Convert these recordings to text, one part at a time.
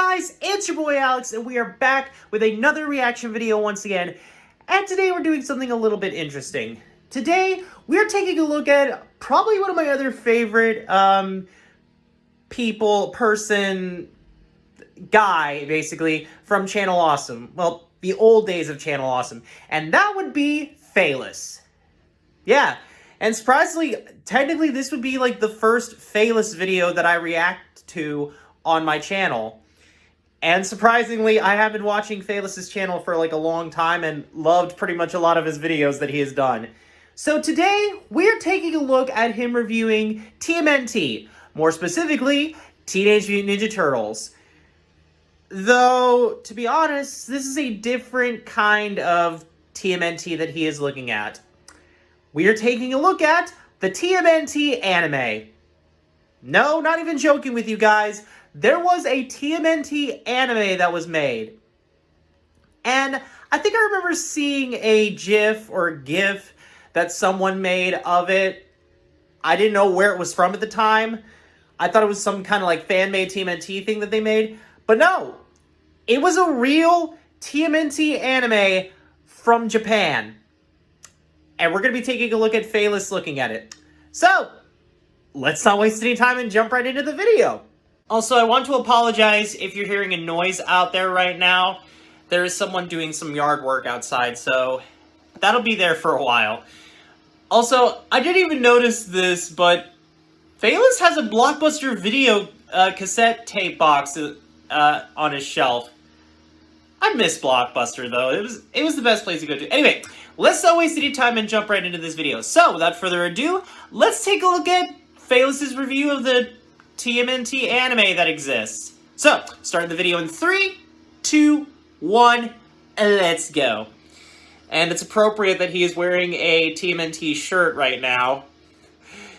guys, it's your boy Alex, and we are back with another reaction video once again. And today we're doing something a little bit interesting. Today, we're taking a look at probably one of my other favorite guy, basically, from Channel Awesome. Well, the old days of Channel Awesome. And that would be phelous. Yeah, and surprisingly, technically this would be like the first phelous video that I react to on my channel. And surprisingly, I have been watching phelous's channel for like a long time and loved pretty much a lot of his videos that he has done. So today, we're taking a look at him reviewing TMNT, more specifically, Teenage Mutant Ninja Turtles. Though, to be honest, this is a different kind of TMNT that he is looking at. We are taking a look at the TMNT anime. No, not even joking with you guys. There was a TMNT anime that was made. And I think I remember seeing a GIF or GIF that someone made of it. I didn't know where it was from at the time. I thought it was some kind of like fan-made TMNT thing that they made. But no, it was a real TMNT anime from Japan. And we're going to be taking a look at phelous looking at it. So, let's not waste any time and jump right into the video. Also, I want to apologize if you're hearing a noise out there right now. There is someone doing some yard work outside, so that'll be there for a while. Also, I didn't even notice this, but phelous has a Blockbuster video cassette tape box on his shelf. I miss Blockbuster, though. It was the best place to go to. Anyway, let's not waste any time and jump right into this video. So, without further ado, let's take a look at phelous's review of the TMNT anime that exists. So, starting the video in 3, 2, 1, let's go. And it's appropriate that he is wearing a TMNT shirt right now.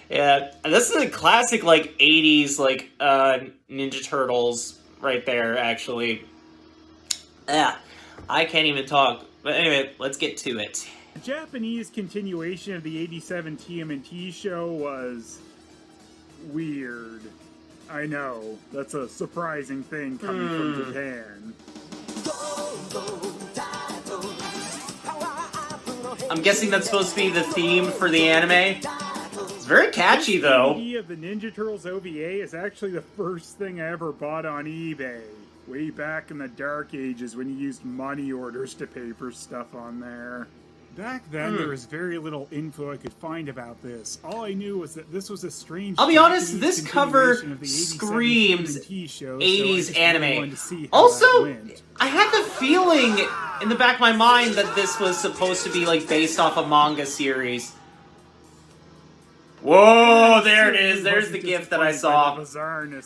Yeah, this is a classic, like, 80s, like, Ninja Turtles right there, actually. Yeah, I can't even talk. But anyway, let's get to it. The Japanese continuation of the 87 TMNT show was weird. I know, that's a surprising thing coming from Japan. I'm guessing that's supposed to be the theme for the anime. It's very catchy, though. The DVD of the Ninja Turtles OVA is actually the first thing I ever bought on eBay. Way back in the dark ages when you used money orders to pay for stuff on there. Back then, there was very little info I could find about this. All I knew was that this was a strange... I'll be honest, this cover screams 80s anime. Also, I had the feeling in the back of my mind that this was supposed to be like based off a manga series. Whoa, there it is. There's the GIF that I saw.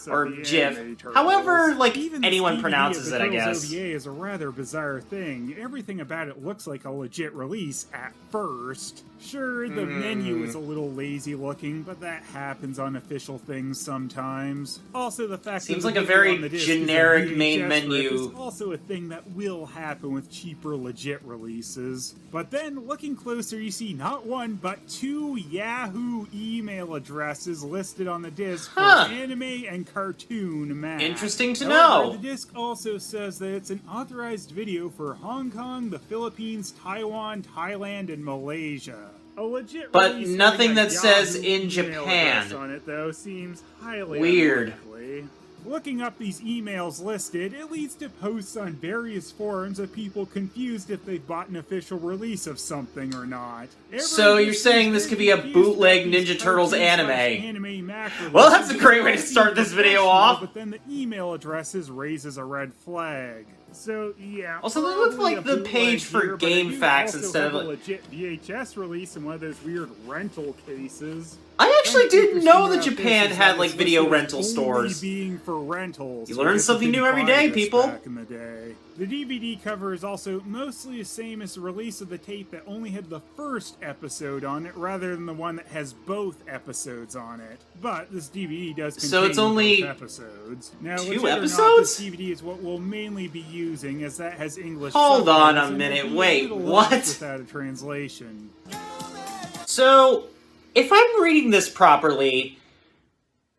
Or GIF. However, like, anyone pronounces it, I guess. OVA is a rather bizarre thing. Everything about it looks like a legit release at first. Sure, the menu is a little lazy looking, but that happens on official things sometimes. Also, the fact seems that like a very generic main menu is also a thing that will happen with cheaper legit releases. But then, looking closer, you see not one, but 2 Yahoo email addresses listed on the disc for anime and cartoon match. Interesting to However, know. The disc also says that it's an authorized video for Hong Kong, the Philippines, Taiwan, Thailand, and Malaysia. A legit but nothing that says in Japan. On it, though, seems highly weird. unlikely. Looking up these emails listed, it leads to posts on various forums of people confused if they've bought an official release of something or not. So you're saying this could be a bootleg Ninja Turtles anime? Well, that's a great way to start this video off. But then the email addresses raises a red flag. So yeah. Also, they look like the page for Game Facts instead of a legit VHS release in one of those weird rental cases. I actually didn't know that Japan had like video rental stores. Being for rentals. You learn something new every day, people. Back in the day. The DVD cover is also mostly the same as the release of the tape that only had the first episode on it, rather than the one that has both episodes on it. But this DVD does contain so it's only both episodes. Now, 2 episodes? Not, this DVD is what we'll mainly be using, as that has English. Hold on a minute. Wait, what? Without a translation. So, if I'm reading this properly,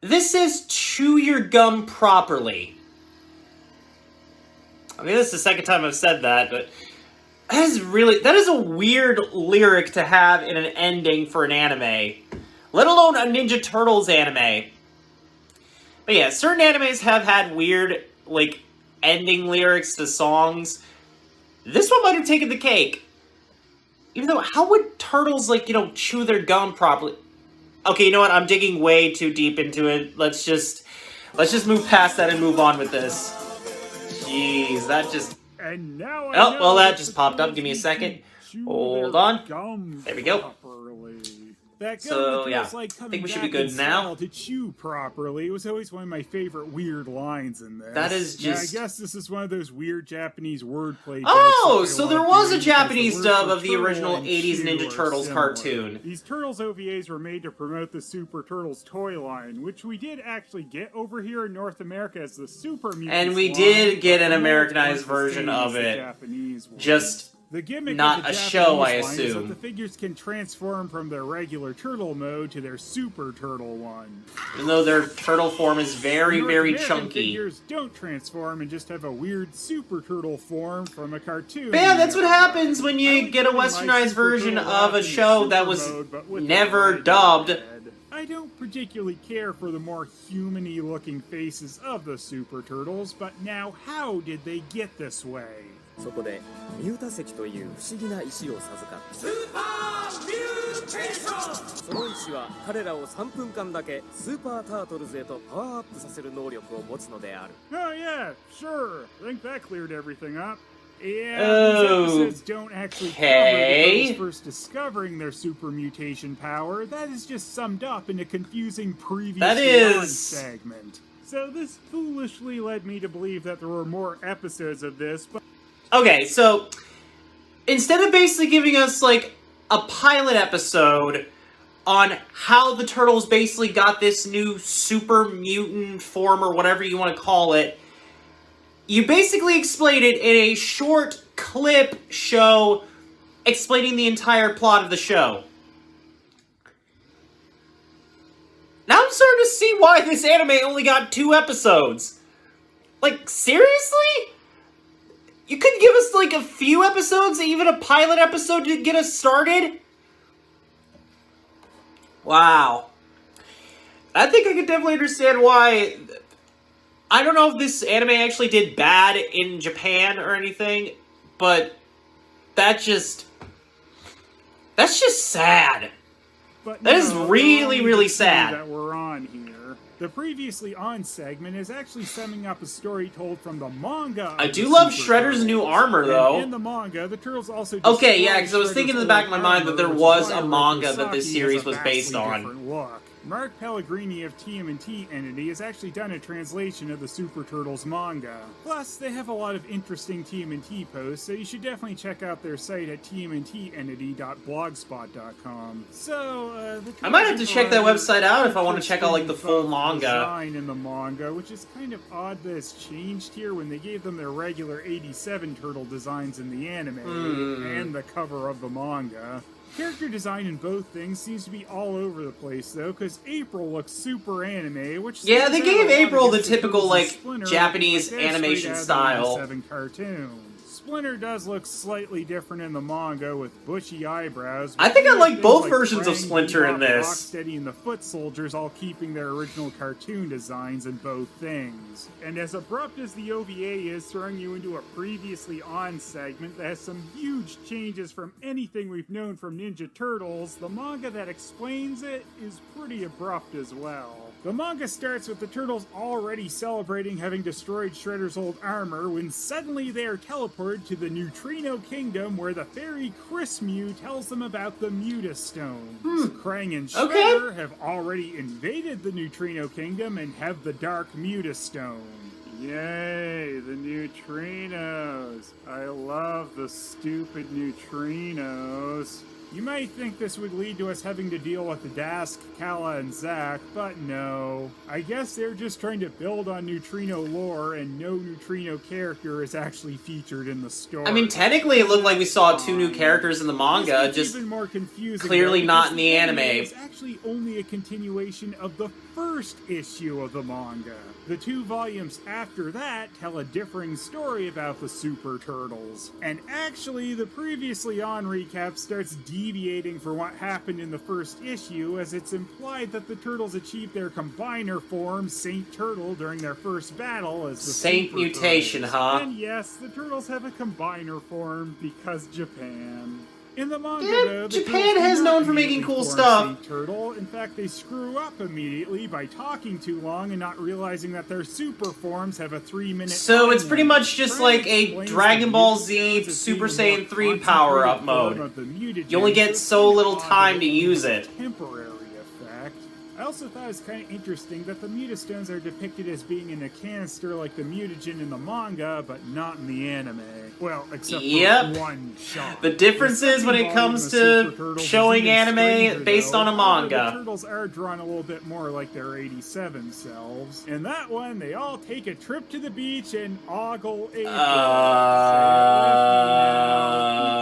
this says chew your gum properly. I mean, this is the second time I've said that, but that is a weird lyric to have in an ending for an anime. Let alone a Ninja Turtles anime. But yeah, certain animes have had weird, like, ending lyrics to songs. This one might have taken the cake. Even though, how would turtles, like, chew their gum properly? Okay, you know what? I'm digging way too deep into it. Let's just move past that and move on with this. Jeez, that just... And now Oh, well, that just popped up. Give me a second. Hold on. There we go. That So, gum yeah, feels like I coming think we should back be good in now. style to chew properly. It was always one of my favorite weird lines in this. That is just... Now, I guess this is one of those weird Japanese wordplay jokes. Oh, so there was a doing Japanese because the dub word of the for original turtle and 80s chew Ninja are Turtles similar. cartoon. These Turtles OVAs were made to promote the Super Turtles toy line, which we did actually get over here in North America as the Super Mutants And we line, did get but an the molds Americanized weren't the version same as of the it. Japanese one. Just The gimmick not of the a Japanese show, I line is that assume. the figures can transform from their regular turtle mode to their super turtle one. Even though their turtle form is very, North very American chunky. figures don't transform and just have a weird super turtle form from a cartoon. But yeah, that's what happens when I you like get a putting my westernized super version turtle of off a in show that super was mode, but with never the red dubbed. head. I don't particularly care for the more human-y looking faces of the super turtles, but now how did they get this way? そこでミュータ石という不思議な石を授かったスーパーミューテーションその石は彼らを3分間だけスーパータートルズへとパワーアップさせる能力を持つのである Oh yeah, sure. I think that cleared everything up. Yeah, Oh, these episodes don't actually cover okay. the turtles first discovering their super mutation power. That is just summed up in a confusing previously That on is- segment. So this foolishly led me to believe that there were more episodes of this, but Okay, so instead of basically giving us, like, a pilot episode on how the turtles basically got this new super mutant form or whatever you want to call it, you basically explained it in a short clip show explaining the entire plot of the show. Now I'm starting to see why this anime only got 2 episodes. Like, seriously? You couldn't give us, like, a few episodes, even a pilot episode to get us started? Wow. I think I could definitely understand why... I don't know if this anime actually did bad in Japan or anything, but that's just sad. But That is no, really, only really the two sad. that we're on here. The previously on segment is actually summing up a story told from the manga. I of do the love Super Shredder's Turtles. new armor, And though. in the manga, the turtles also Okay, yeah, destroy because I was thinking in the Shredder's back of my old mind that there armor, was which is a why manga that this Rokisaki series has a was based vastly on. different look. Mark Pellegrini of TMNT Entity has actually done a translation of the Super Turtles manga. Plus, they have a lot of interesting TMNT posts, so you should definitely check out their site at tmntentity.blogspot.com. So, the I might have to check that turtles website out if I are want to check out, like, the full interesting manga. design in the manga, which is kind of odd that it's changed here when they gave them their regular 87 turtle designs in the anime and the cover of the manga. Character design in both things seems to be all over the place, though, because April looks super anime, which... Yeah, they stands out gave a lot April the against the typical, Turtles and like, Splinter, Japanese like, they're animation straight out of the style. 87 cartoon. Splinter does look slightly different in the manga with bushy eyebrows. I think I but like things both like versions of Krang, Splinter in Bebop, this. Rocksteady, and the Foot Soldiers all keeping their original cartoon designs in both things. And as abrupt as the OVA is throwing you into a previously on segment that has some huge changes from anything we've known from Ninja Turtles, the manga that explains it is pretty abrupt as well. The manga starts with the Turtles already celebrating having destroyed Shredder's old armor when suddenly they are teleported to the Neutrino Kingdom where the fairy Chris Mew tells them about the Mutastones. Krang and Shredder have already invaded the Neutrino Kingdom and have the Dark Mutastone. Yay, the neutrinos. I love the stupid neutrinos. You might think this would lead to us having to deal with the Dask, Kala, and Zack, but no. I guess they're just trying to build on Neutrino lore, and no Neutrino character is actually featured in the story. I mean, technically it looked like we saw 2 new characters in the manga, This just even more confusing, clearly though, not in because the anime. It's actually only a continuation of the first issue of the manga. The 2 volumes after that tell a differing story about the Super Turtles. And actually, the previously on recap starts deviating from what happened in the first issue, as it's implied that the Turtles achieved their combiner form, Saint Turtle, during their first battle as the Saint Super Mutation, Turtles. huh? And yes, the Turtles have a combiner form because Japan. In the manga, Yeah, though, the Japan Turtles has do known not for making immediately cool form stuff. Saint Turtle. In fact, they screw up immediately by talking too long and not realizing that their super forms have a 3-minute. So it's pretty much just like a explains Dragon the Ball mutagens Z as Super being a more Saiyan 3 concentrated power-up form mode. of the mutagens, You only get it's so kind little of odd time that to it use only has it. a temporary effect. I also thought it was kind of interesting that the mutastones are depicted as being in a canister like the mutagen in the manga, but not in the anime. Well, except Yep. for one shot. The difference The is when second it volume comes of to Super Turtles is showing even anime stranger, based though. on a However, manga. The Turtles are drawn a little bit more like their 87 selves. In that one, they all take a trip to the beach and ogle April.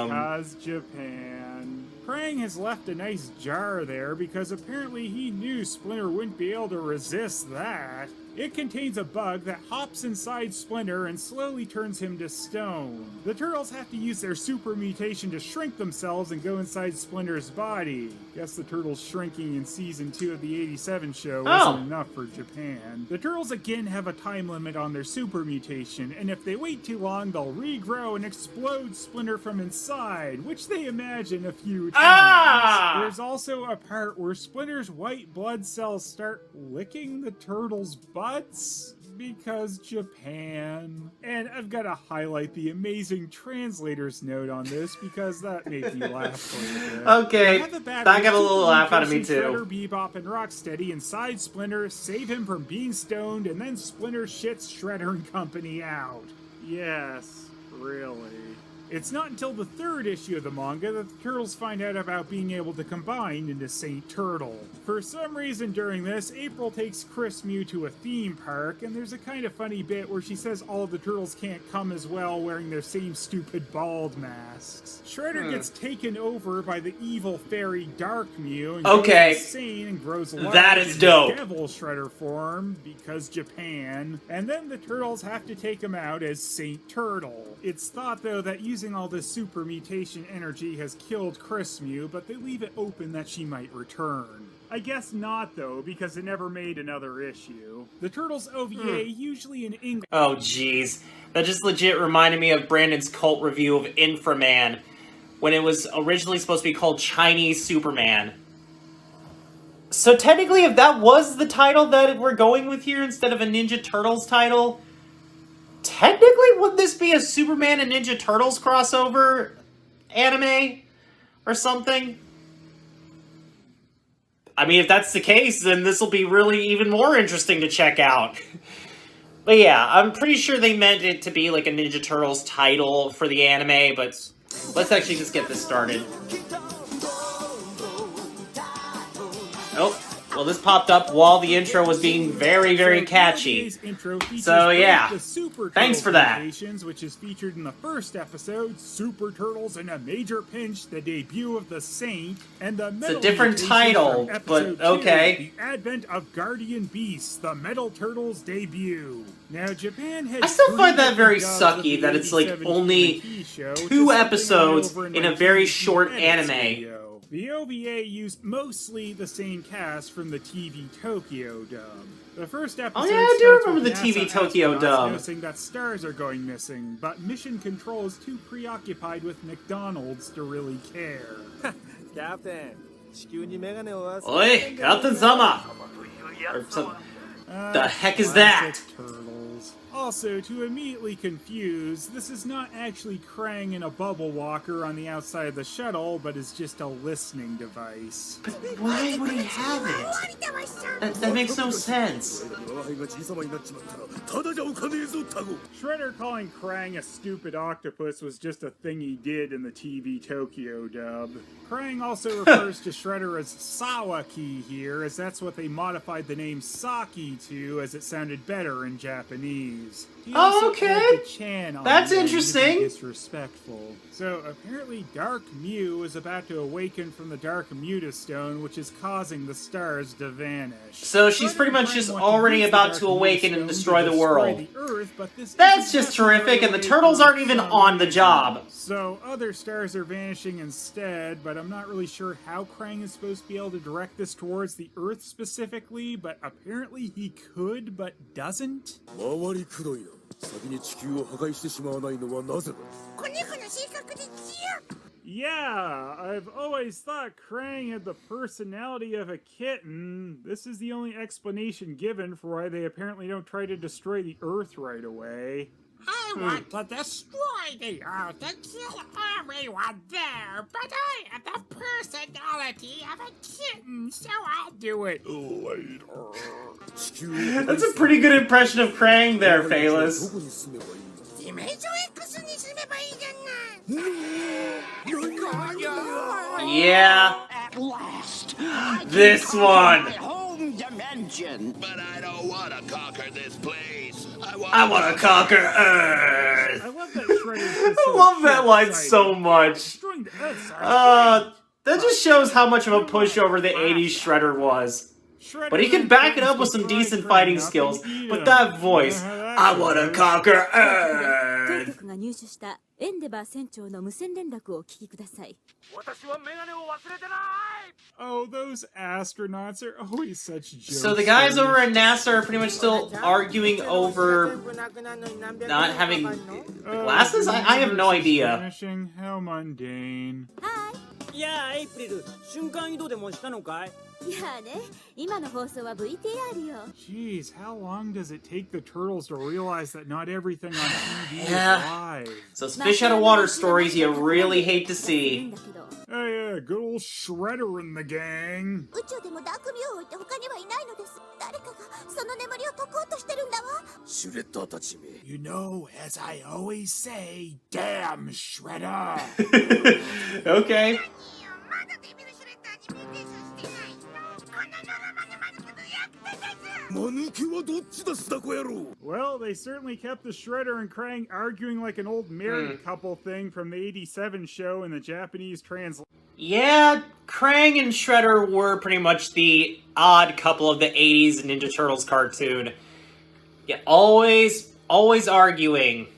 Because Japan. Krang has left a nice jar there because apparently he knew Splinter wouldn't be able to resist that. It contains a bug that hops inside Splinter and slowly turns him to stone. The Turtles have to use their super mutation to shrink themselves and go inside Splinter's body. Guess the Turtles shrinking in season 2 of the 87 show wasn't enough for Japan. The Turtles again have a time limit on their super mutation, and if they wait too long, they'll regrow and explode Splinter from inside, which they imagine a few times. There's also a part where Splinter's white blood cells start licking the Turtles' butts because Japan. And I've got to highlight the amazing translator's note on this because that made me laugh quite a bit. Okay, Have a bad that got a super little laugh out of me mutation too. Shredder, Bebop, and Rocksteady inside Splinter, save him from being stoned, and then Splinter shits Shredder and company out. Yes, really. It's not until the 3rd issue of the manga that the Turtles find out about being able to combine into Saint Turtle. For some reason during this, April takes Chris Mew to a theme park, and there's a kind of funny bit where she says all of the Turtles can't come as well wearing their same stupid bald masks. Shredder gets taken over by the evil fairy Dark Mew and goes insane and grows large That is in dope. his Devil Shredder form because Japan, and then the Turtles have to take him out as Saint Turtle. It's thought though that using all this super mutation energy has killed Chris Mew, but they leave it open that she might return. I guess not though, because it never made another issue. The Turtles OVA, usually in English. Oh jeez, that just legit reminded me of Brandon's cult review of Inframan, when it was originally supposed to be called Chinese Superman. So technically, if that was the title that we're going with here instead of a Ninja Turtles title, technically would this be a Superman and Ninja Turtles crossover anime or something? I mean, if that's the case, then this will be really even more interesting to check out. But yeah, I'm pretty sure they meant it to be like a Ninja Turtles title for the anime, but let's actually just get this started. Oh, well, this popped up while the intro was being very, very catchy. So yeah, thanks for that. Which is featured in the first episode, Super Turtles in a Major Pinch, the debut of the Saint, and the Metal It's a different Mutations title, from but episode 2, okay. The Advent of Guardian Beasts, the Metal Turtles debut. Now, Japan had I still find that very dubs of sucky the that it's like 87 only TMNT show, 2 just something I episodes over in my a very TMNT short edits anime. video. The OVA used mostly the same cast from the TV Tokyo dub. The first episode yeah, I do starts remember with the TV NASA Tokyo astronauts dub. noticing that stars are going missing, but Mission Control is too preoccupied with McDonald's to really care. キャプテン地球にメガネを忘れて Oi, んじゃねえ Captain Sama! Or some... The heck is that? Classic Turtles. Also, to immediately confuse, this is not actually Krang in a bubble walker on the outside of the shuttle, but is just a listening device. But why would he have it? That makes no sense. Shredder calling Krang a stupid octopus was just a thing he did in the TV Tokyo dub. Krang also refers to Shredder as Sawaki here, as that's what they modified the name Saki to, as it sounded better in Japanese. He also Okay. called the Chan on That's the name to be interesting. disrespectful. So apparently Dark Mew is about to awaken from the Dark Mutastone, which is causing the stars to vanish. So she's Shredder pretty and much Krang just want already use the about Dark to awaken and Mutastone destroy to the world. the Earth, but this That's isn't just terrific, necessarily and the way turtles for aren't even some on the reason. job. So other stars are vanishing instead, but I'm not really sure how Krang is supposed to be able to direct this towards the Earth specifically, but apparently he could, but doesn't. 回りくどいな。先に地球を破壊してしまわないのはなぜだ。 Yeah, I've always thought Krang had the personality of a kitten. This is the only explanation given for why they apparently don't try to destroy the Earth right away. I want to destroy the Earth and kill everyone there, but I have the personality of a kitten, so I'll do it later. 地球を破壊 That's a pretty good impression of Krang there, ど phelous. こに住めばいいの。ディメンション X にすればいいじゃない。 Yeah, At last, this one. my home dimension. But I don't want to conquer this place. I want to conquer Earth. I love that Shredder's just I so love that line short-sighted. so much. Destroying the Earth sounds That just shows how much of a pushover the 80s Shredder was. Shredder But he can then back it threatens up with to some fry decent Krang fighting up and skills. eat But him. that voice, You know how that I want to goes. conquer 当 Earth. 局が入手したエンデバー船長の無線連絡をお聞きください。 Oh, those astronauts are always such jokes. So the guys over at NASA are pretty much still arguing over not having glasses? I have no idea. Vanishing, how mundane. いやあエイプリル瞬間移動でもしたのかいいやあね、今の放送は VTR よ。 Jeez, how long does it take the turtles to realize that not everything on TV Yeah. is live? So it's fish out of water stories you really hate to いい see. んだけど Oh yeah, good old Shredder in the gang. 宇宙でもダークミューを置いて他にはいないのです。誰かがその眠りを解こうとしてるんだわ。シュレッダーたちめ。 You know, as I always say, damn Shredder. Okay. まだデビルシュレッダーにミューテーションしてない。このままでまずくのやってです。間抜けはどっちだスタコ野郎。 Well, they certainly kept the Shredder and Krang arguing like an old married couple thing from the 87 show in the Japanese translation. Yeah, Krang and Shredder were pretty much the odd couple of the 80s Ninja Turtles cartoon. Yeah, always arguing.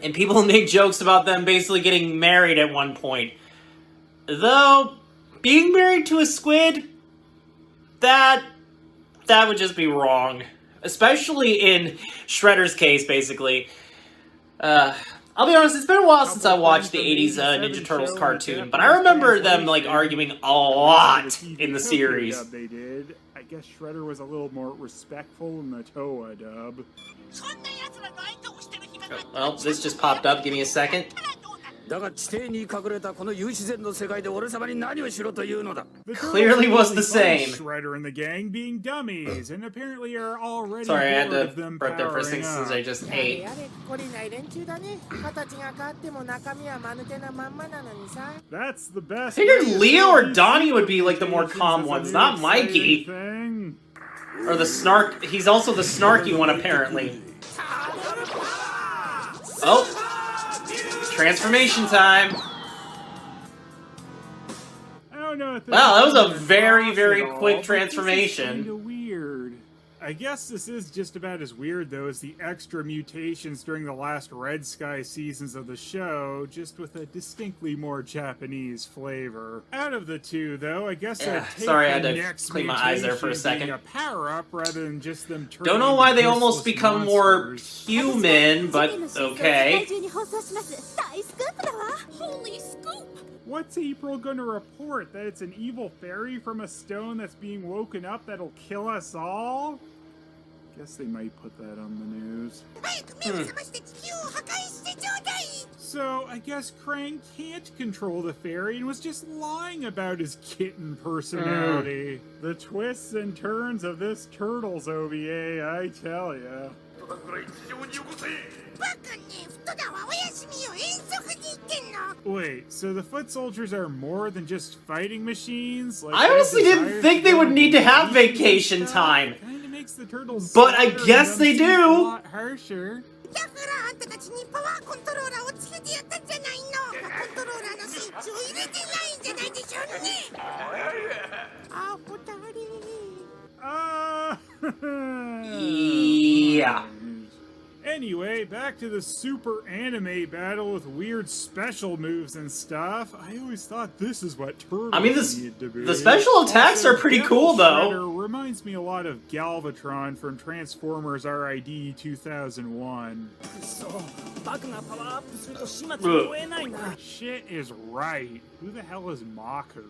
And people make jokes about them basically getting married at one point. Though, being married to a squid, that would just be wrong. Especially in Shredder's case, basically. I'll be honest, it's been a while since I watched the 80s Ninja Turtles cartoon, but I remember them, like, arguing a lot in the series. Dub they did. I guess Shredder was a little more respectful in the Toa dub. そんな奴らの相手をしてる暇が Well, this just popped up. Give me a second. だが地底に隠れたこの有自然の世界で俺様に何をしろというのだ The Clearly turtles was the really same. find Shredder and the gang being dummies, and apparently are already Sorry, I had bored to of them burp there for a powering second since I up. just やれ ate. やれ懲りない連中だね形が変わっても中身は間抜けなまんまなのにさ That's the best. Figured way to Leo or see Donnie would be, like, the more mutations calm as a ones, new not exciting Mikey. thing. Or the snark. He's also the snarky one, apparently. Oh! Transformation time! I don't know if this Wow, that is was a even very, boss very at all, quick but this is transformation. kinda weird. I guess this is just about as weird though as the extra mutations during the last Red Sky seasons of the show, just with a distinctly more Japanese flavor. Out of the two, though, I guess Yeah, I'd take sorry, I the had to next clean my eyes there for a mutation being second. a power-up rather than just them turning Don't know why into they almost useless become more monsters. human, but 事件の真相を世 okay. 界中に放送します。大スクープだわ。Holy scoop! What's April gonna report? That it's an evil fairy from a stone that's being woken up that'll kill us all? Guess they might put that on the news. So, I guess Krang can't control the fairy and was just lying about his kitten personality. The twists and turns of this Turtles OVA, I tell ya. Wait, so the foot soldiers are more than just fighting machines? Like, I honestly didn't think they would need to have vacation time. Kinda makes the turtles But I smarter guess and they them seem do. A lot harsher. Yeah. Anyway, back to the super anime battle with weird special moves and stuff. I always thought this is what Turtles needed to be. The special attacks Also, are pretty Devil cool, though. Shredder reminds me a lot of Galvatron from Transformers RID 2001. Shit is right. Who the hell is Maku?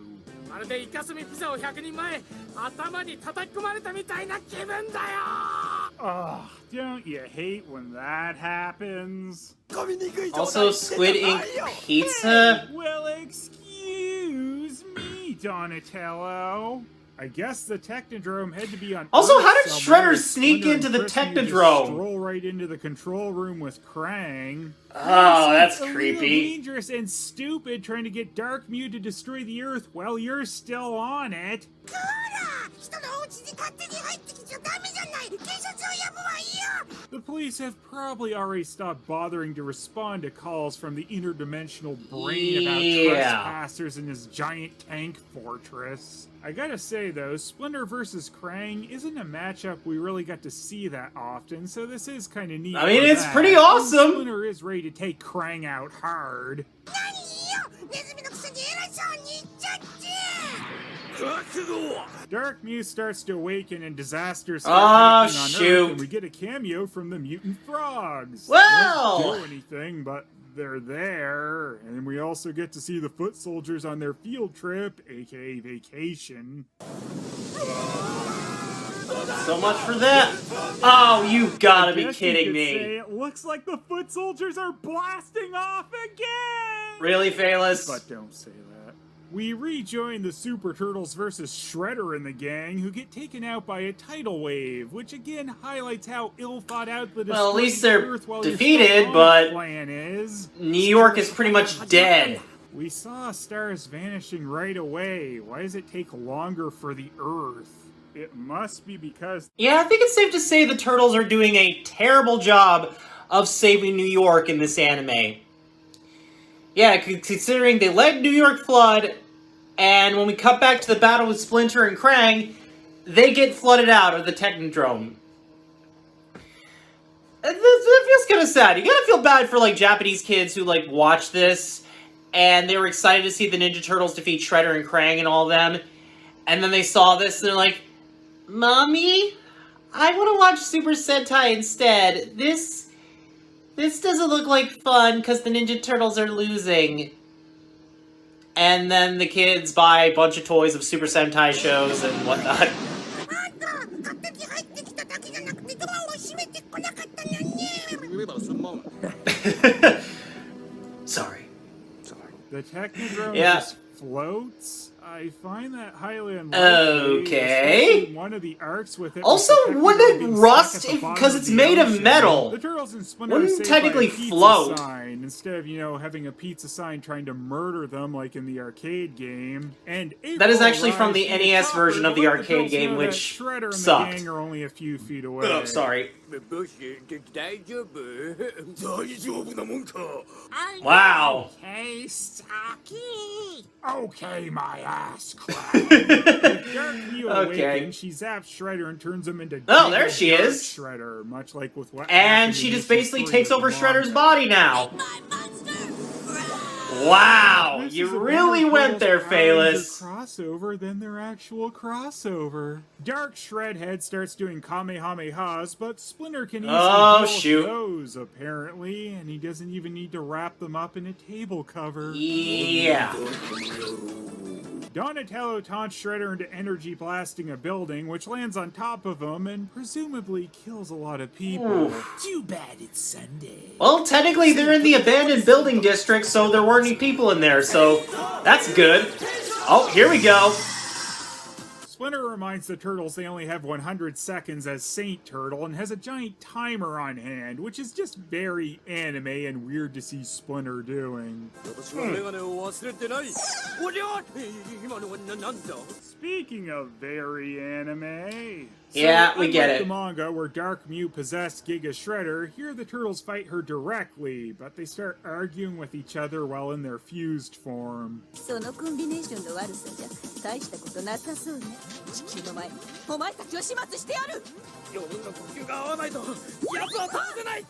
まるでイカスミピザを100人前頭に叩き込まれたみたいな気分だよ Oh, don't you hate when that happens? Also, Squid Ink Pizza? Well, excuse me, Donatello. I guess the Technodrome had to be on. Also, Earth how did somewhere. Shredder sneak Splinter into and the Crispy just Technodrome? Stroll right into the control room with Krang. Oh, that's It's a creepy. little dangerous and stupid trying to get Dark Mew to destroy the Earth while you're still on it. The police have probably already stopped bothering to respond to calls from the interdimensional brain about trespassers in his giant tank fortress. I gotta say though, Splinter versus Krang isn't a matchup we really got to see that often, so this is kind of neat. I mean, for it's that. pretty awesome. Splinter is ready to take Krang out hard. Dark Mew starts to awaken and disasters start happening on Earth, and we get a cameo from the mutant frogs. Well! They don't do anything, but they're there, and we also get to see the foot soldiers on their field trip, aka vacation. So much for that. Oh, you've gotta be Guess kidding you could me. say it looks like the foot soldiers are blasting off again! Really, Phelous? But don't say that. We rejoin the Super Turtles versus Shredder and the gang, who get taken out by a tidal wave, which again highlights how ill thought out the Well, at least destroying they're Earth while you're defeated, still on but plan is. New York is pretty much dead. We saw stars vanishing right away. Why does it take longer for the Earth? It must be because... Yeah, I think it's safe to say the Turtles are doing a terrible job of saving New York in this anime. Yeah, considering they let New York flood, and when we cut back to the battle with Splinter and Krang, they get flooded out of the Technodrome. It feels kind of sad. You gotta feel bad for, like, Japanese kids who, like, watch this, and they were excited to see the Ninja Turtles defeat Shredder and Krang and all of them, and then they saw this, and they're like, Mommy, I want to watch Super Sentai instead. This doesn't look like fun because the Ninja Turtles are losing. And then the kids buy a bunch of toys of Super Sentai shows and whatnot. Sorry. the Technodrome just floats? I find that highly unlikely. Okay. especially One of the arcs with it. Also, with the wouldn't Technodrome it being rust stuck at the if- bottom 'cause of it's the made of ocean. metal? The Turtles and Splinter Wouldn't are saved technically by a pizza float. sign instead of, having a pizza sign trying to murder them like in the arcade game. And That is April actually from the arrives in a NES chopper version of to the let arcade girls game, know that which Shredder and sucked. the gang are only a few feet away. Oh, sorry. Wow. Hey, Saki! Okay, my ass crack. With Dark Mew Okay. awakens, she zaps Shredder and turns him into Oh, there Giga she Dark is. Shredder, much like with what And happened she in just issue basically 3 takes of over the Shredder's manga. body now. Wow, This you is a really better went there, Turtles Power Ranger Phelous. crossover than their actual crossover. Dark Shredhead starts doing Kamehamehas, but Splinter can easily Oh, deal shoot. with those, apparently, and he doesn't even need to wrap them up in a table cover. Yeah. Donatello taunts Shredder into energy blasting a building, which lands on top of him and presumably kills a lot of people. Too bad it's Sunday. Well, technically they're in the abandoned building district, so there weren't any people in there, so that's good. Oh, here we go. Splinter reminds the Turtles they only have 100 seconds as Saint Turtle and has a giant timer on hand, which is just very anime and weird to see Splinter doing. Speaking of very anime... Yeah, we get it. The manga where Dark Mew possessed Giga Shredder, here the Turtles fight her directly, but they start arguing with each other while in their fused form. そのコンビネーションの悪さじゃ大したことなさそうね。地球の前にお前たちを始末してやる。4人の呼吸が合わないと奴は倒せない。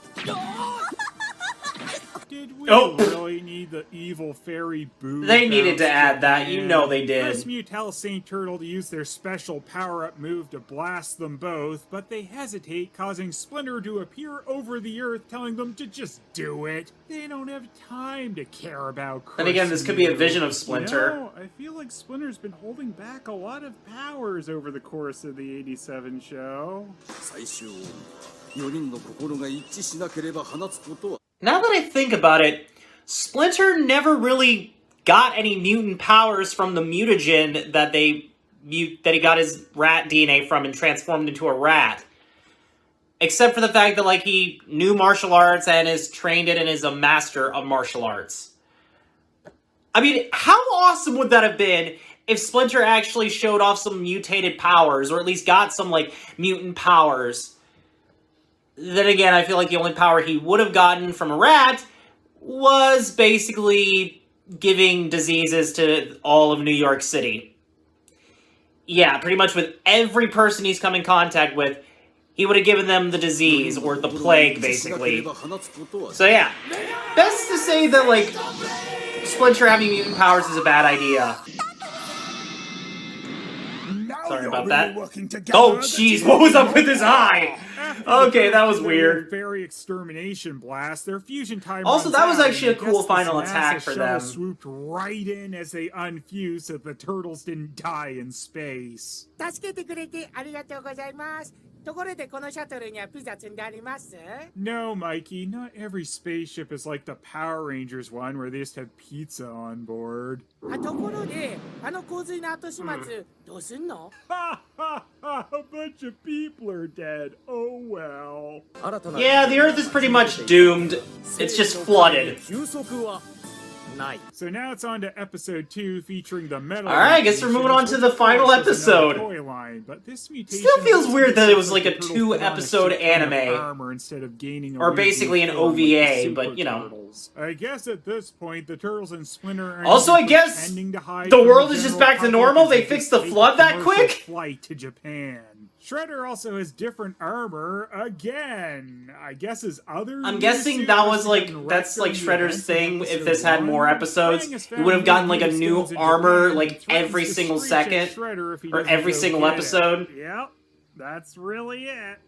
Did we really need the evil fairy boo? They needed to add that, you know they did. First Mew tells Saint Turtle to use their special power-up move to blast them both, but they hesitate, causing Splinter to appear over the earth, telling them to just do it. They don't have time to care about Chris. And again, this could be a vision of Splinter. You know, I feel like Splinter's been holding back a lot of powers over the course of the 87 show. 最終4人の心が一致しなければ放つことは Now that I think about it, Splinter never really got any mutant powers from the mutagen that he got his rat DNA from and transformed into a rat. Except for the fact that, like, he knew martial arts and is trained it and is a master of martial arts. I mean, how awesome would that have been if Splinter actually showed off some mutated powers, or at least got some, like, mutant powers? Then again, I feel like the only power he would have gotten from a rat was basically giving diseases to all of New York City. Yeah, pretty much with every person he's come in contact with, he would have given them the disease, or the plague, basically. So yeah, best to say that, like, Splinter having mutant powers is a bad idea. Sorry about that. Oh, jeez, what was up with his eye? Okay, that was weird. Fairy extermination blast. Their fusion time. Also, that was actually a cool final NASA attack for them. Swooped right in as they unfused, so the Turtles didn't die in space. 助けてくれてありがとうございます。ところでこのシャトルにはピザ積んであります？ No, Mikey, not every spaceship is like the Power Rangers one where they just have pizza on board. あ、ところであの洪水の後始末どうすんの？ Ha ha ha! A bunch of people are dead. Oh well. Yeah, the Earth is pretty much doomed. It's just flooded. 休息はない。 So now it's on to episode 2 featuring the metal. Alright, I guess we're moving on to the final episode. Toy line, but this mutation Still feels weird that it was like a the turtles put on 2-episode shit ton of anime. armor instead of gaining a Or basically an reasonable form like the OVA, but, Super you know. Turtles. I guess at this point the Turtles and Splinter are Also, I guess pretending to hide the from world is just general back to public normal? as They just fixed the take flood a that commercial quick? Flight to Japan. Shredder also has different armor again. I guess his other. I'm guessing that was like, that's like Shredder's thing. If this had more episodes, he would have gotten like a new armor like every single second. Or every single episode. Yep, that's really it.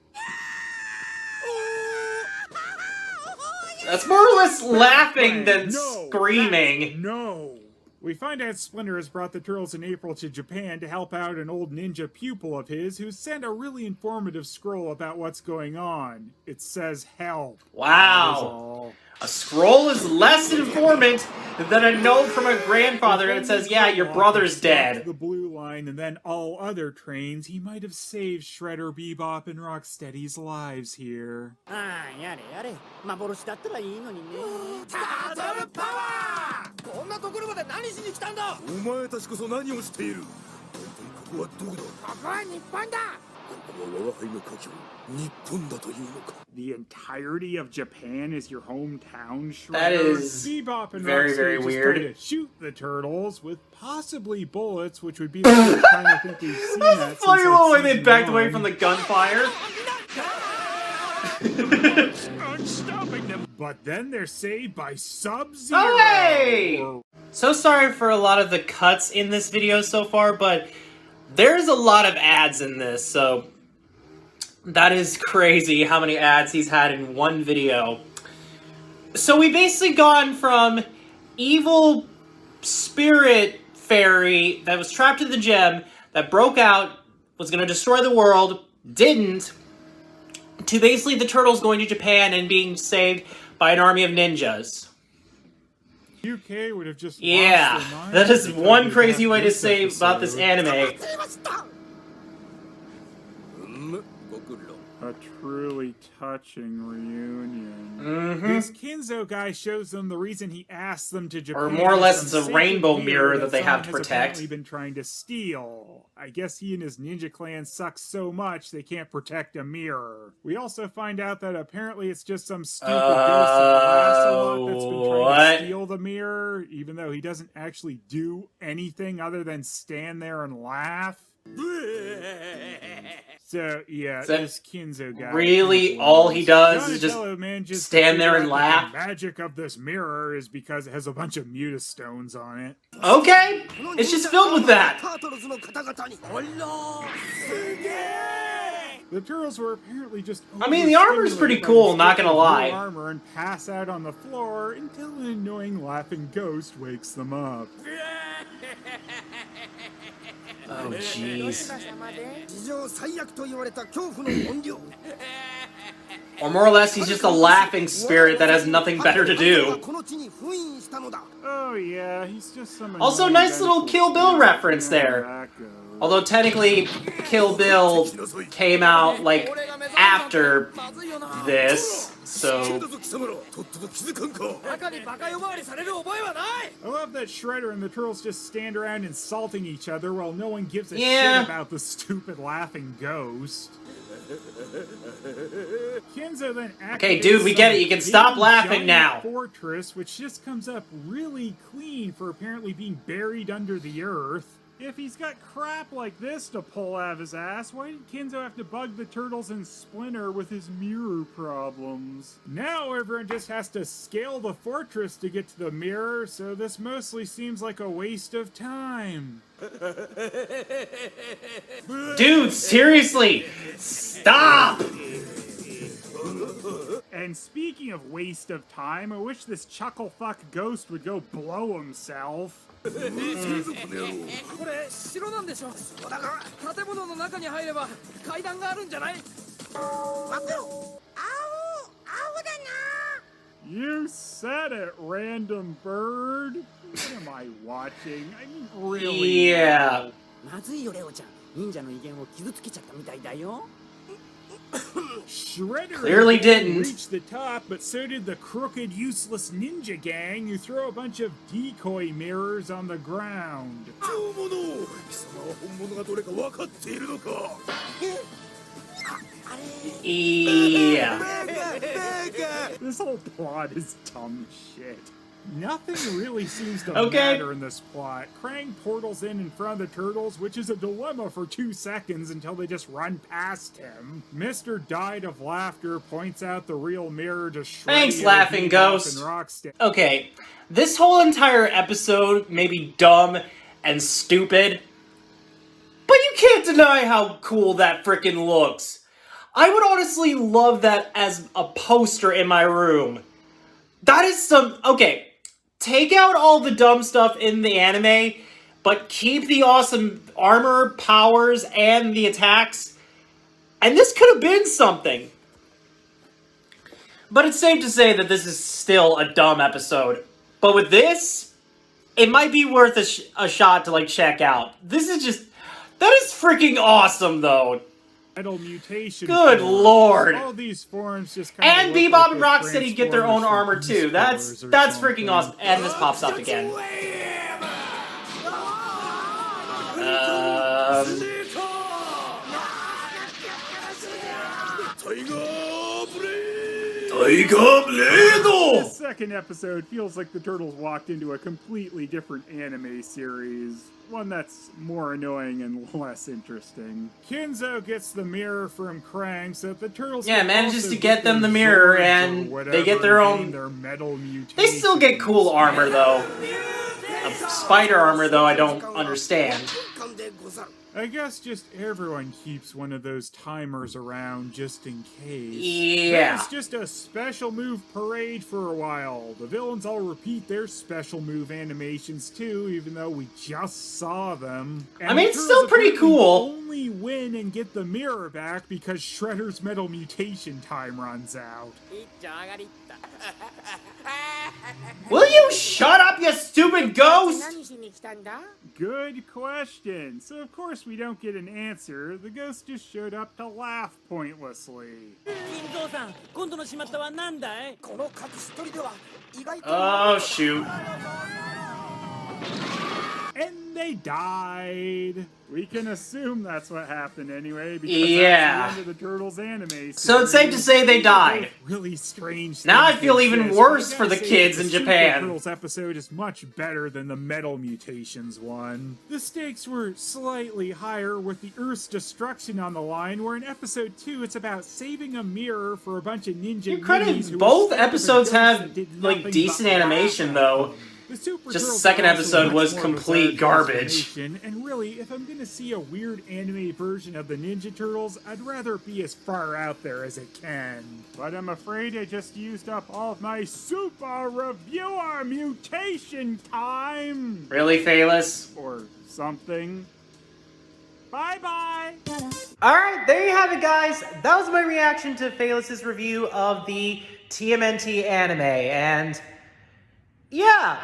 That's more or less laughing than No, screaming. No. We find out Splinter has brought the Turtles in April to Japan to help out an old ninja pupil of his who sent a really informative scroll about what's going on. It says help. Wow. A scroll is less informant than a note from a grandfather, and it says, yeah, your brother's dead. The blue line and then all other trains, he might have saved Shredder, Bebop, and Rocksteady's lives here. ああ、やれやれ。幻だったらいいのにね。タートルパワー！こんなところまで何しに来たんだ！お前たちこそ何をしている？ここはどこだ？ここは日本だ。ここは我が輩の故郷、日本だというのか。 The entirety of Japan is your hometown, Shredder? That is Bebop and very, very Rocksteady just weird. try to shoot the Turtles with possibly bullets, which would be the first time I think we've seen that Funny since, little like, way they season backed away 1. from the gunfire. But then they're saved by Sub-Zero! Oh, hey! So sorry for a lot of the cuts in this video so far, but there's a lot of ads in this, so that is crazy how many ads he's had in one video. So we basically gone from evil spirit fairy that was trapped in the gem that broke out, was going to destroy the world, didn't, to basically the turtles going to Japan and being saved by an army of ninjas. UK would have just lost Yeah, their minds that is because one of crazy that way to this say about this episode. anime. A truly touching reunion. Mm-hmm. This Kinzo guy shows them the reason he asked them to Japan. Or more or less, some it's a sacred rainbow mirror that they have someone to has protect. apparently been trying to steal. I guess he and his ninja clan suck so much they can't protect a mirror. We also find out that apparently it's just some stupid ghost of Lancelot that's been trying what? to steal the mirror, even though he doesn't actually do anything other than stand there and laugh. So yeah, this Kinzo guy. Really, all he does is just Donatello manages to stand there figure and out that laugh? The magic of this mirror is because it has a bunch of mutastones on it. Okay, it's just filled with that. The turtles were apparently just. I mean, the armor's pretty cool, not gonna lie. Armor and pass out on the floor until an annoying laughing ghost wakes them up. Oh, jeez. Or more or less, he's just a laughing spirit that has nothing better to do. Oh yeah, he's just some. Also, nice little Kill Bill reference there. Although technically, Kill Bill came out, like, after this, so... I love that Shredder and the Turtles just stand around insulting each other while no one gives a shit about the stupid laughing ghost. Kinzo then Okay, dude, we get it. You can stop laughing now. Fortress, which just comes up really clean for apparently being buried under the earth. If he's got crap like this to pull out of his ass, why did Kinzo have to bug the Turtles and Splinter with his mirror problems? Now everyone just has to scale the fortress to get to the mirror, so this mostly seems like a waste of time. Dude, seriously! Stop! And speaking of waste of time, I wish this chucklefuck ghost would go blow himself. これ城なんでしょ建物の中に入れば階段があるんじゃない You said it, random bird. What am I watching? I mean, really? Yeah. まずいよレオちゃん忍者の威厳を傷つけちゃったみたいだよ Shredder Clearly didn't. reach the top, but so did the crooked, useless ninja gang who throw a bunch of decoy mirrors on the ground. Yeah. This whole plot is dumb shit. Nothing really seems to Okay. matter in this plot. Krang portals in front of the Turtles, which is a dilemma for 2 seconds until they just run past him. Mr. Died of Laughter points out the real mirror to Shreddy. Thanks, Laughing Ghost. And Rocksteady. Okay, this whole entire episode may be dumb and stupid, but you can't deny how cool that frickin' looks. I would honestly love that as a poster in my room. That is some... Okay, take out all the dumb stuff in the anime, but keep the awesome armor, powers, and the attacks, and this could have been something. But it's safe to say that this is still a dumb episode. But with this, it might be worth a shot to, like, check out. This is just... That is freaking awesome, though. Metal mutation. Good lord. All these forms just kind And of look Bebop like and they're Rocksteady get their own Transformers armor, from too. Beast That's Wars or freaking something. awesome. And this pops up again. This second episode feels like the Turtles walked into a completely different anime series. One that's more annoying and less interesting. Kinzo gets the mirror from Krang so that the Turtles can manages also to get them their the mirror, Zords or and whatever they get their and gain own... their metal mutation. They still get cool armor, though. Spider armor, though, I don't understand. I guess just everyone keeps one of those timers around just in case. Yeah. It's just a special move parade for a while. The villains all repeat their special move animations too, even though we just saw them. And I mean, the it's turtles still pretty apparently cool. only win and get the mirror back because Shredder's metal mutation time runs out. Will you shut up, you stupid ghost? 何しに来たんだ Good question. So of course we don't get an answer. The ghost just showed up to laugh pointlessly. 金蔵さん、今度のしまったは何だい？この隠し撮りでは意外と Oh, shoot. And they died. We can assume that's what happened anyway, because Yeah. that's the end of the Turtles anime. So it's safe to say they died. Really strange. Now I things feel they even said, worse so I for the gotta say kids that in the Super Japan. Turtles episode is much better than the Metal Mutations one. The stakes were slightly higher with the Earth's destruction on the line, where in episode 2 it's about saving a mirror for a bunch of ninja. Give credit, ninjas who were both stuck with a episodes ghost have, that did like, nothing decent but laugh animation, at though. them. The Super Just the Turtles second are also episode much was more complete bizarre garbage. transformation, and really, if I'm gonna see a weird anime version of the Ninja Turtles, I'd rather it be as far out there as it can. But I'm afraid I just used up all of my Super Reviewer mutation time! Really, phelous? Or something. Bye-bye! Alright, there you have it, guys. That was my reaction to Phelous's review of the TMNT anime, and yeah.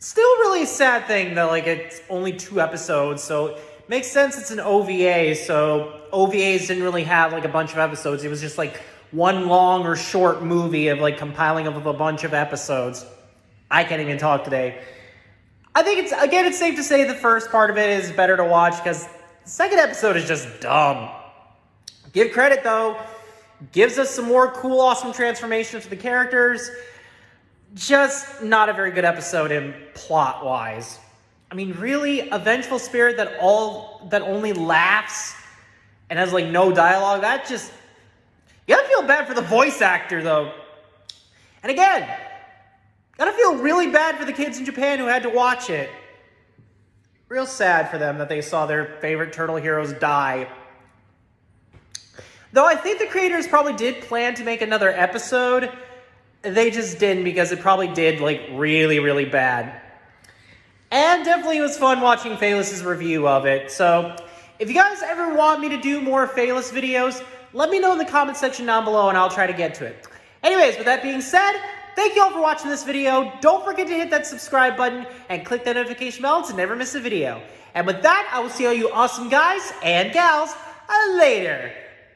Still really a sad thing that, like, it's only 2 episodes, so it makes sense it's an OVA, so OVAs didn't really have, like, a bunch of episodes. It was just, like, one long or short movie of, like, compiling of a bunch of episodes. I can't even talk today. I think it's safe to say the first part of it is better to watch, because the second episode is just dumb. Give credit, though. Gives us some more cool, awesome transformations for the characters. Just not a very good episode in plot-wise. I mean, really, a vengeful spirit that only laughs and has, like, no dialogue, that just... You gotta feel bad for the voice actor, though. And again, gotta feel really bad for the kids in Japan who had to watch it. Real sad for them that they saw their favorite turtle heroes die. Though I think the creators probably did plan to make another episode. They just didn't because it probably did, like, really, really bad. And definitely was fun watching Phelous's review of it. So, if you guys ever want me to do more Phelous videos, let me know in the comment section down below and I'll try to get to it. Anyways, with that being said, thank you all for watching this video. Don't forget to hit that subscribe button and click that notification bell to never miss a video. And with that, I will see all you awesome guys and gals later.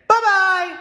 Bye-bye!